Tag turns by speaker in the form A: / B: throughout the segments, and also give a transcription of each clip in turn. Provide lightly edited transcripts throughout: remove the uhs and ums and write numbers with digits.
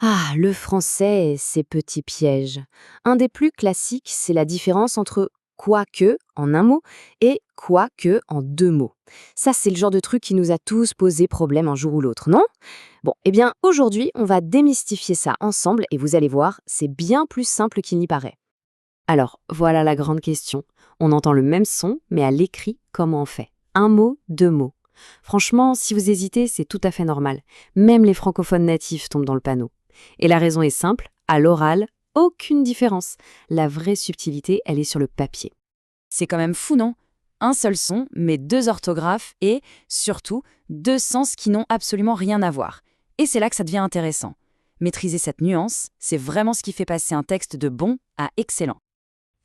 A: Ah, le français et ses petits pièges. Un des plus classiques, c'est la différence entre quoique en un mot et quoique en deux mots. Ça, c'est le genre de truc qui nous a tous posé problème un jour ou l'autre, non? Bon, eh bien, aujourd'hui, on va démystifier ça ensemble et vous allez voir, c'est bien plus simple qu'il n'y paraît. Alors, voilà la grande question. On entend le même son, mais à l'écrit, comment on fait? Un mot, deux mots. Franchement, si vous hésitez, c'est tout à fait normal. Même les francophones natifs tombent dans le panneau. Et la raison est simple, à l'oral, aucune différence. La vraie subtilité, elle est sur le papier.
B: C'est quand même fou, non? Un seul son, mais deux orthographes et, surtout, deux sens qui n'ont absolument rien à voir. Et c'est là que ça devient intéressant. Maîtriser cette nuance, c'est vraiment ce qui fait passer un texte de bon à excellent.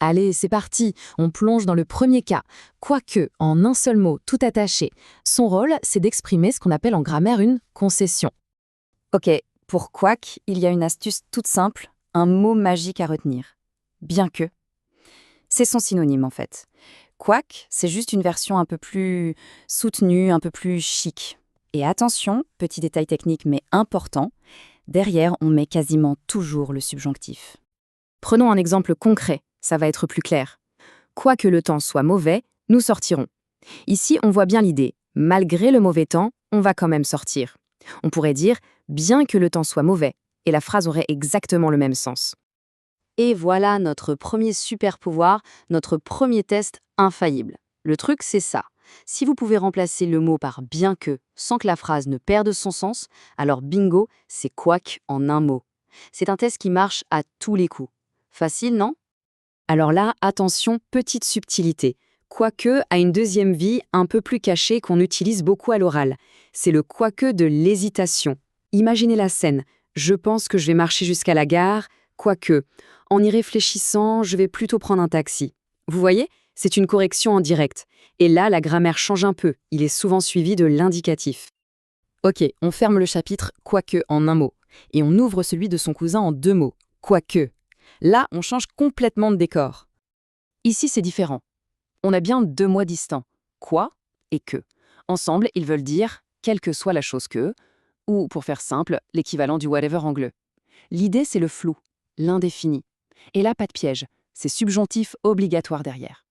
A: Allez, c'est parti, on plonge dans le premier cas. Quoique, en un seul mot, tout attaché. Son rôle, c'est d'exprimer ce qu'on appelle en grammaire une concession.
B: Ok, pour quoique, il y a une astuce toute simple, un mot magique à retenir. Bien que. C'est son synonyme en fait. Quoique, c'est juste une version un peu plus soutenue, un peu plus chic. Et attention, petit détail technique mais important, derrière on met quasiment toujours le subjonctif.
A: Prenons un exemple concret, ça va être plus clair. Quoique le temps soit mauvais, nous sortirons. Ici, on voit bien l'idée. Malgré le mauvais temps, on va quand même sortir. On pourrait dire bien que le temps soit mauvais, et la phrase aurait exactement le même sens. Et voilà notre premier super pouvoir, notre premier test infaillible. Le truc, c'est ça. Si vous pouvez remplacer le mot par bien que sans que la phrase ne perde son sens, alors bingo, c'est quoique en un mot. C'est un test qui marche à tous les coups. Facile, non? Alors là, attention, petite subtilité. Quoique a une deuxième vie un peu plus cachée qu'on utilise beaucoup à l'oral. C'est le quoique de l'hésitation. Imaginez la scène. Je pense que je vais marcher jusqu'à la gare, quoique. En y réfléchissant, je vais plutôt prendre un taxi. Vous voyez? C'est une correction en direct. Et là, la grammaire change un peu. Il est souvent suivi de l'indicatif. Ok, on ferme le chapitre quoique en un mot. Et on ouvre celui de son cousin en deux mots. Quoique. Là, on change complètement de décor. Ici, c'est différent. On a bien deux mots distincts, quoi et que. Ensemble, ils veulent dire quelle que soit la chose que, ou pour faire simple, l'équivalent du whatever anglais. L'idée, c'est le flou, l'indéfini. Et là, pas de piège, c'est subjonctif obligatoire derrière.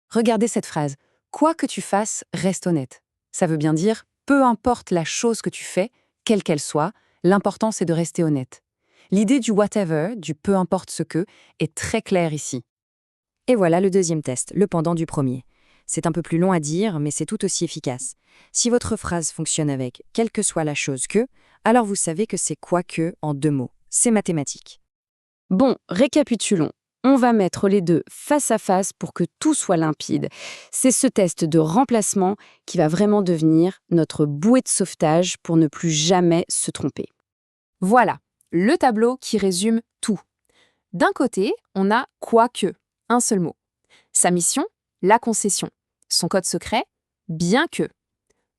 A: Regardez cette phrase. Quoi que tu fasses, reste honnête. Ça veut bien dire, peu importe la chose que tu fais, quelle qu'elle soit, l'important c'est de rester honnête. L'idée du whatever, du peu importe ce que, est très claire ici. Et voilà le deuxième test, le pendant du premier. C'est un peu plus long à dire, mais c'est tout aussi efficace. Si votre phrase fonctionne avec « quelle que soit la chose que », alors vous savez que c'est « quoique » en deux mots. C'est mathématique. Bon, récapitulons. On va mettre les deux face à face pour que tout soit limpide. C'est ce test de remplacement qui va vraiment devenir notre bouée de sauvetage pour ne plus jamais se tromper. Voilà, le tableau qui résume tout. D'un côté, on a « quoique », un seul mot. Sa mission, la concession. Son code secret, bien que.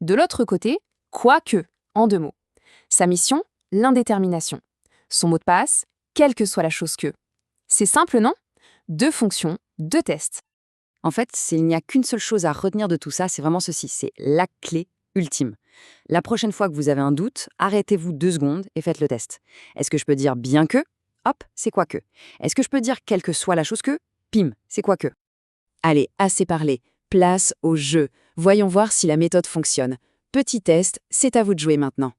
A: De l'autre côté, quoique, en deux mots. Sa mission, l'indétermination. Son mot de passe, quelle que soit la chose que. C'est simple, non? Deux fonctions, deux tests. En fait, il n'y a qu'une seule chose à retenir de tout ça, c'est vraiment ceci, c'est la clé ultime. La prochaine fois que vous avez un doute, arrêtez-vous 2 secondes et faites le test. Est-ce que je peux dire bien que? Hop, c'est quoi que? Est-ce que je peux dire quelle que soit la chose que? Pim, c'est quoi que? Allez, assez parlé, place au jeu. Voyons voir si la méthode fonctionne. Petit test, c'est à vous de jouer maintenant.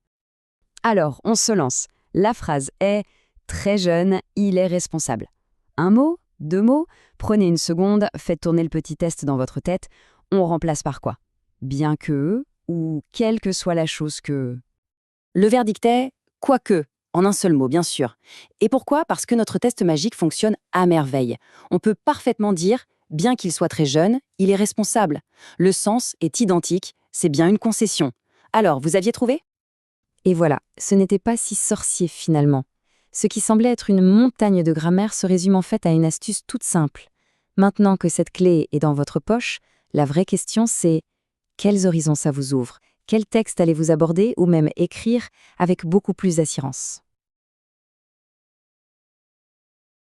A: Alors, on se lance. La phrase est « très jeune, il est responsable ». Un mot? Deux mots? Prenez une seconde, faites tourner le petit test dans votre tête. On remplace par quoi? Bien que ou quelle que soit la chose que. Le verdict est « quoique », en un seul mot, bien sûr. Et pourquoi? Parce que notre test magique fonctionne à merveille. On peut parfaitement dire « bien qu'il soit très jeune, il est responsable ». Le sens est identique, c'est bien une concession. Alors, vous aviez trouvé? Et voilà, ce n'était pas si sorcier finalement. Ce qui semblait être une montagne de grammaire se résume en fait à une astuce toute simple. Maintenant que cette clé est dans votre poche, la vraie question c'est quels horizons ça vous ouvre? Quel texte allez-vous aborder ou même écrire avec beaucoup plus d'assurance?